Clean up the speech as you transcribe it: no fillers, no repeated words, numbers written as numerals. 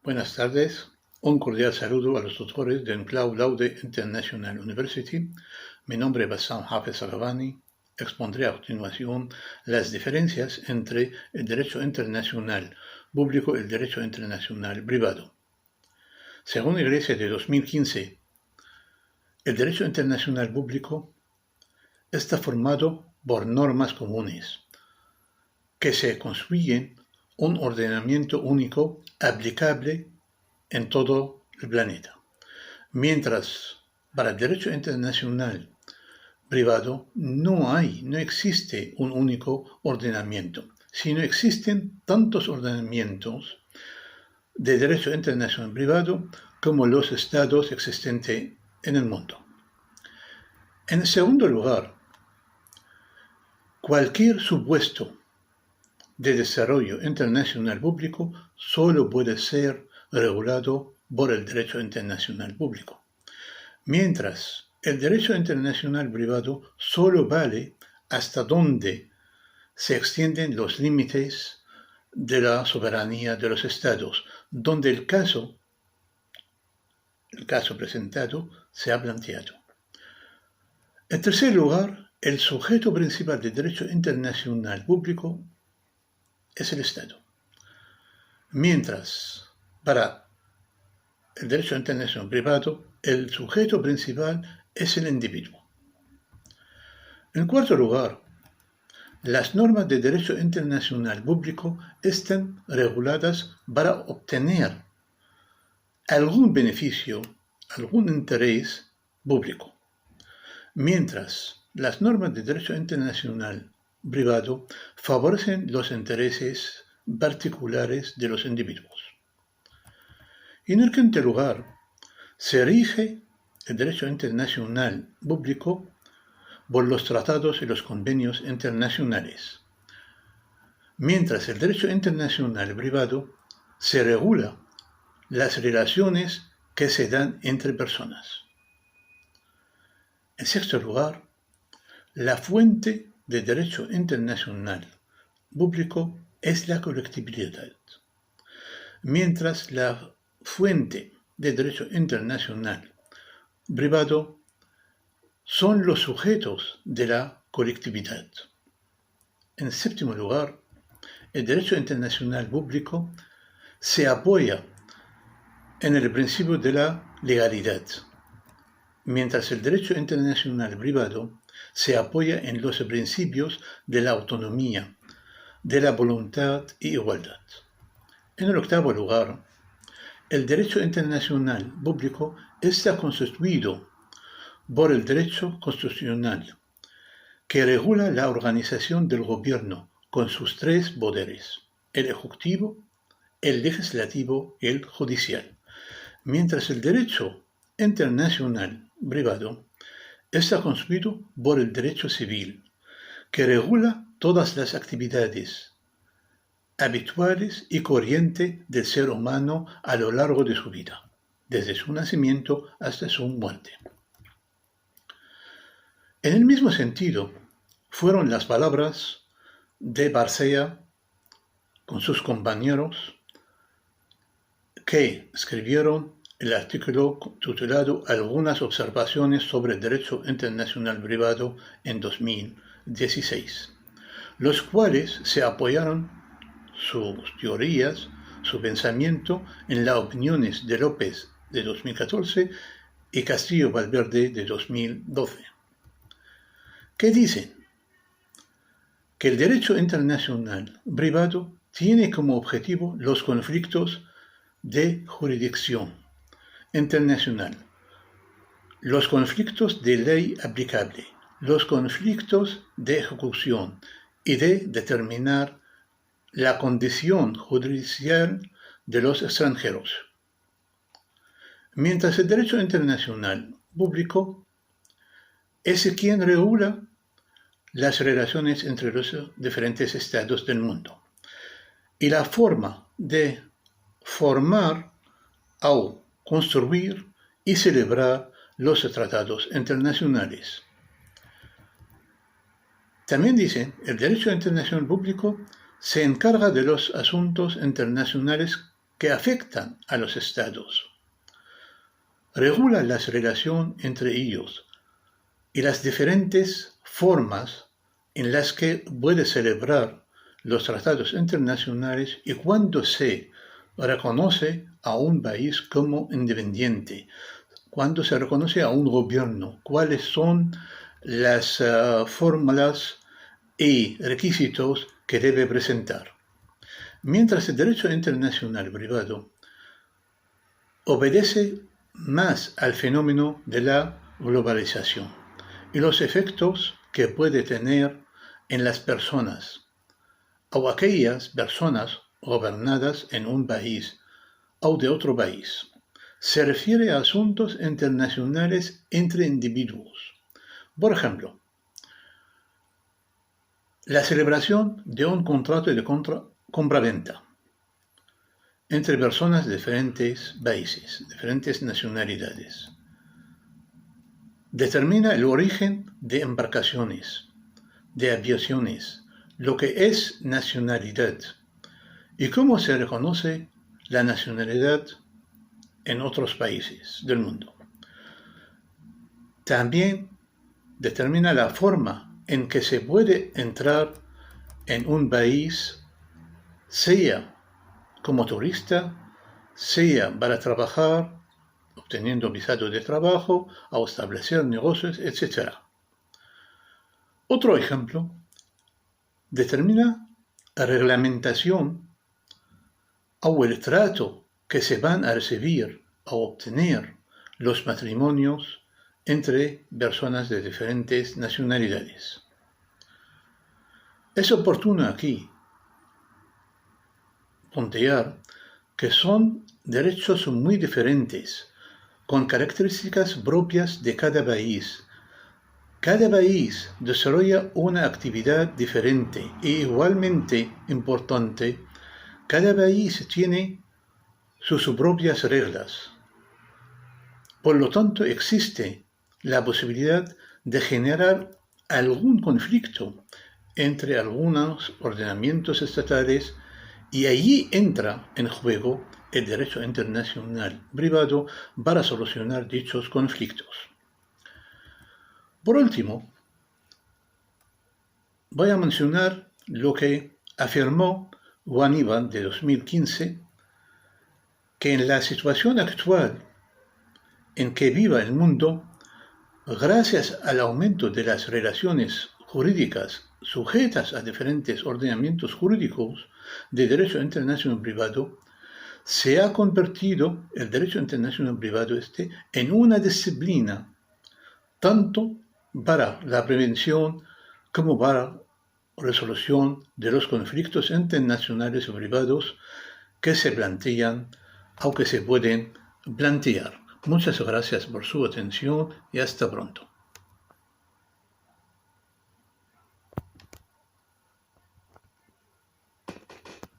Buenas tardes. Un cordial saludo a los tutores de Cum Laude International University. Mi nombre es Bassam Hafez Aghavani. Expondré a continuación las diferencias entre el derecho internacional público y el derecho internacional privado. Según la Iglesia de 2015, el derecho internacional público está formado por normas comunes que se construyen un ordenamiento único aplicable en todo el planeta. Mientras para el derecho internacional privado no existe un único ordenamiento, sino existen tantos ordenamientos de derecho internacional privado como los estados existentes en el mundo. En segundo lugar, cualquier supuesto de desarrollo internacional público solo puede ser regulado por el derecho internacional público, mientras el derecho internacional privado solo vale hasta donde se extienden los límites de la soberanía de los estados, donde el caso presentado se ha planteado. En tercer lugar, el sujeto principal del derecho internacional público es el Estado, mientras para el derecho internacional privado el sujeto principal es el individuo. En cuarto lugar, las normas de derecho internacional público están reguladas para obtener algún beneficio, algún interés público, mientras las normas de derecho internacional privado favorecen los intereses particulares de los individuos. Y en el quinto lugar, se rige el derecho internacional público por los tratados y los convenios internacionales, mientras el derecho internacional privado se regula las relaciones que se dan entre personas. En sexto lugar, la fuente de derecho internacional público es la colectividad, mientras la fuente de derecho internacional privado son los sujetos de la colectividad. En séptimo lugar, el derecho internacional público se apoya en el principio de la legalidad, mientras el derecho internacional privado se apoya en los principios de la autonomía, de la voluntad y igualdad. En el octavo lugar, el derecho internacional público está constituido por el derecho constitucional, que regula la organización del gobierno con sus tres poderes, el ejecutivo, el legislativo y el judicial, mientras el derecho internacional privado está constituido por el derecho civil, que regula todas las actividades habituales y corrientes del ser humano a lo largo de su vida, desde su nacimiento hasta su muerte. En el mismo sentido, fueron las palabras de Barcea con sus compañeros que escribieron el artículo titulado Algunas observaciones sobre el derecho internacional privado en 2016, los cuales se apoyaron sus teorías, su pensamiento en las opiniones de López de 2014 y Castillo Valverde de 2012, que dicen que el derecho internacional privado tiene como objetivo los conflictos de jurisdicción internacional, los conflictos de ley aplicable, los conflictos de ejecución y de determinar la condición judicial de los extranjeros. Mientras el derecho internacional público es quien regula las relaciones entre los diferentes estados del mundo y la forma de formar o construir y celebrar los tratados internacionales. También dicen, el derecho internacional público se encarga de los asuntos internacionales que afectan a los estados. Regula las relaciones entre ellos y las diferentes formas en las que puede celebrar los tratados internacionales y cuándo se reconoce a un país como independiente, cuándo se reconoce a un gobierno, cuáles son las fórmulas y requisitos que debe presentar. Mientras el derecho internacional privado obedece más al fenómeno de la globalización y los efectos que puede tener en las personas o aquellas personas gobernadas en un país o de otro país. Se refiere a asuntos internacionales entre individuos. Por ejemplo, la celebración de un contrato de compra-venta entre personas de diferentes países, diferentes nacionalidades. Determina el origen de embarcaciones, de aviaciones, lo que es nacionalidad y cómo se reconoce la nacionalidad en otros países del mundo. También determina la forma en que se puede entrar en un país, sea como turista, sea para trabajar, obteniendo visado de trabajo, o establecer negocios, etc. Otro ejemplo, determina la reglamentación o el trato que se van a recibir o obtener los matrimonios entre personas de diferentes nacionalidades. Es oportuno aquí puntear que son derechos muy diferentes, con características propias de cada país. Cada país desarrolla una actividad diferente e igualmente importante, cada país tiene sus propias reglas. Por lo tanto, existe la posibilidad de generar algún conflicto entre algunos ordenamientos estatales y allí entra en juego el derecho internacional privado para solucionar dichos conflictos. Por último, voy a mencionar lo que afirmó Juan Iván de 2015, que en la situación actual en que viva el mundo, gracias al aumento de las relaciones jurídicas sujetas a diferentes ordenamientos jurídicos de derecho internacional privado, se ha convertido el derecho internacional privado en una disciplina tanto para la prevención como para resolución de los conflictos internacionales o privados que se plantean o que se pueden plantear. Muchas gracias por su atención y hasta pronto.